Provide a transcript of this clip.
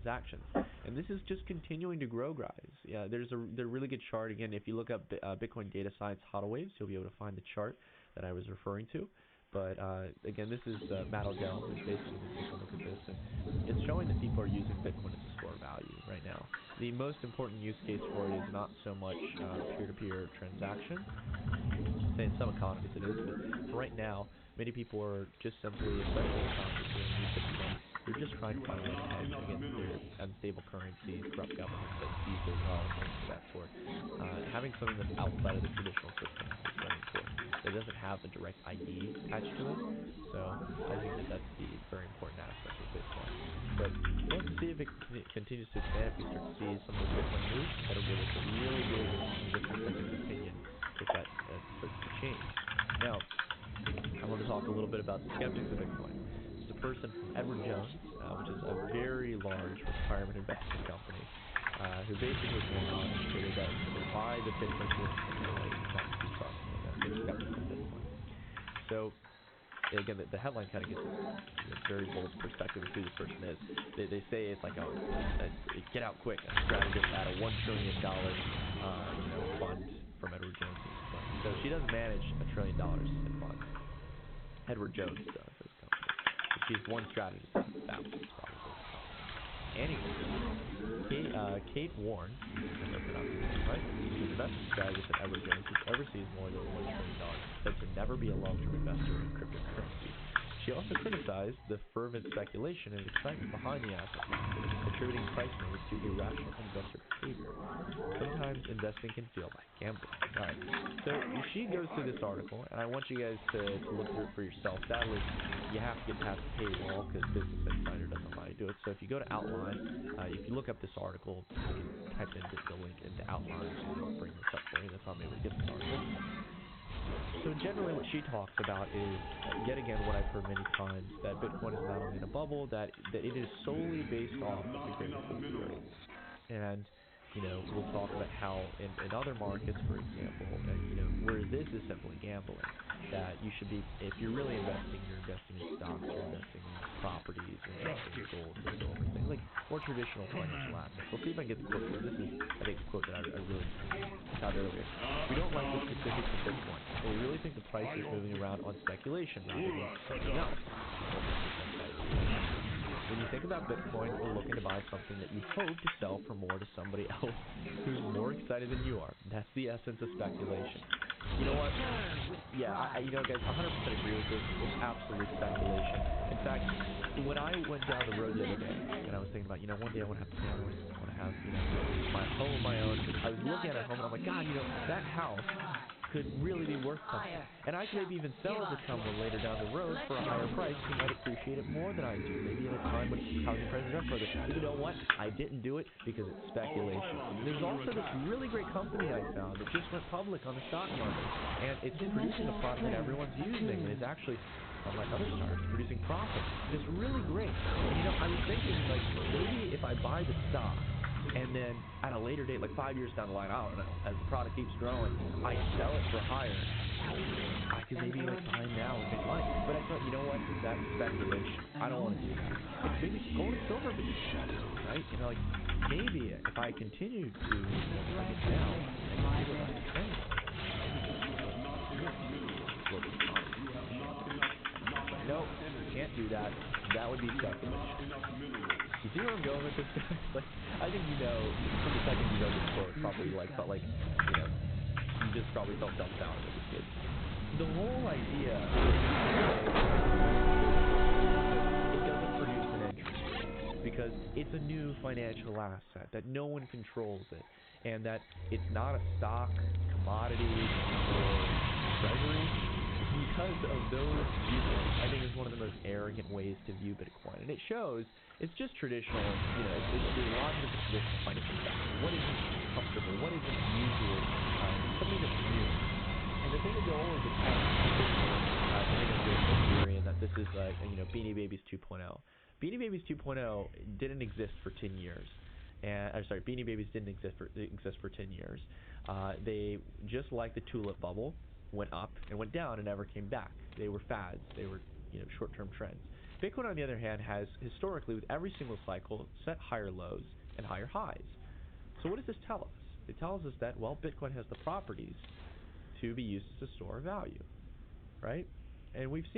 transactions. And this is just continuing to grow, guys. Yeah, there's a really good chart. Again, if you look up Bitcoin Data Science HODL Waves, you'll be able to find the chart that I was referring to. But again, this is Matt Odell, who's basically been taking a look at this, and it's showing that people are using Bitcoin as a store of value right now. The most important use case for it is not so much peer-to-peer transaction. Say in some economies it is, but right now, many people are just simply, especially economies that use Bitcoin, they're just trying to find a way to hedge against their unstable currencies, corrupt governments that seize their wealth, things of that sort. Having something that's outside of the traditional system is very important. It doesn't have a direct ID attached to it, so I think that that's the very important aspect of Bitcoin. But let's see if it continues to expand, if we start to see some of the Bitcoin moves, that'll give us a really big difference in opinion if that starts to change. Now, I want to talk a little bit about the skeptics of Bitcoin. It's a person from Edward Jones, which is a very large retirement investment company, who basically came out and stated that they buy the Bitcoin movement and they want to trust they're skeptical of Bitcoin. So, again, the headline kind of gives a very bold perspective of who this person is. They say it's like a get out quick, a strategist at a $1 trillion fund from Edward Jones' fund. So she doesn't manage $1 trillion in funds. Edward Jones does his company. She's one strategist. That was probably. Anyway, Kate Warren, if I pronounced it right, is an investment strategist at Edward Jones, which oversees more than $1 trillion, said to never be a long-term investor in cryptocurrency. She also criticized the fervent speculation and excitement behind the asset class, attributing price moves to irrational investor behavior. Sometimes investing can feel like gambling. Alright, so she goes through this article, and I want you guys to look through it for yourself. Sadly, you have to get past the paywall because Business Insider doesn't allow you to do it. So if you go to Outline, if you look up this article, you can type in the link into Outline, and it'll bring this up for you. That's how I'm able to get this article. So generally what she talks about is, yet again, what I've heard many times, that Bitcoin is not only in a bubble, that it is solely based off of the great theory. And, we'll talk about how in other markets, for example, where this is simply gambling, that you should be, if you're really investing, you're investing in stocks, you're investing in properties, you're investing in gold, silver, things like more traditional financial assets. We'll see if I can get the quote here. This is, I think, the quote that I really got earlier. We don't like the specifics of Bitcoin, but we really think the price is moving around on speculation rather than something else. When you think about Bitcoin, you're looking to buy something that you hope to sell for more to somebody else who's more excited than you are. That's the essence of speculation. You know what? Yeah, guys, 100% agree with this. It's absolute speculation. In fact, when I went down the road the other day, and I was thinking about, one day I want to have family, I want to have, my home of my own. I was looking at a home, and I'm like, God, that house could really be worth something. And I could maybe even sell it to someone later down the road for a higher price who might appreciate it more than I do. Maybe at a time when housing prices are up further. But you know what? I didn't do it because it's speculation. There's also this really great company I found that just went public on the stock market. And it's producing a product that everyone's using. And it's actually, unlike other startups, producing profit. And it's really great. And I was thinking, maybe if I buy the stock, and then at a later date, like 5 years down the line, I don't know, as the product keeps growing, I sell it for higher. I could maybe buy now and make money. But I thought, you know what? That's speculation. I don't want to do that. Maybe gold and silver would be right? Maybe if I continue to bring it down, maybe it might trend. No, can't do that. That would be speculation. You see where I'm going with this, guys? I think from the second you know this quote, probably felt like, you just probably felt self-doubt with this kid. The whole idea is it doesn't produce an interest rate because it's a new financial asset, that no one controls it, and that it's not a stock, commodity, or treasury. Because of those viewpoints, I think it's one of the most arrogant ways to view Bitcoin. And it shows it's just traditional, it's the logic of the traditional financial sector. What isn't comfortable? What isn't usual? Something that's new. And the thing that they'll always attack is theory, and that this is Beanie Babies 2.0. Beanie Babies 2.0 didn't exist for 10 years. Beanie Babies didn't exist for 10 years. They, just like the tulip bubble, went up and went down and never came back. They were fads. They were, short-term trends. Bitcoin, on the other hand, has historically, with every single cycle, set higher lows and higher highs. So what does this tell us? It tells us that, well, Bitcoin has the properties to be used as a store of value, right? And we've seen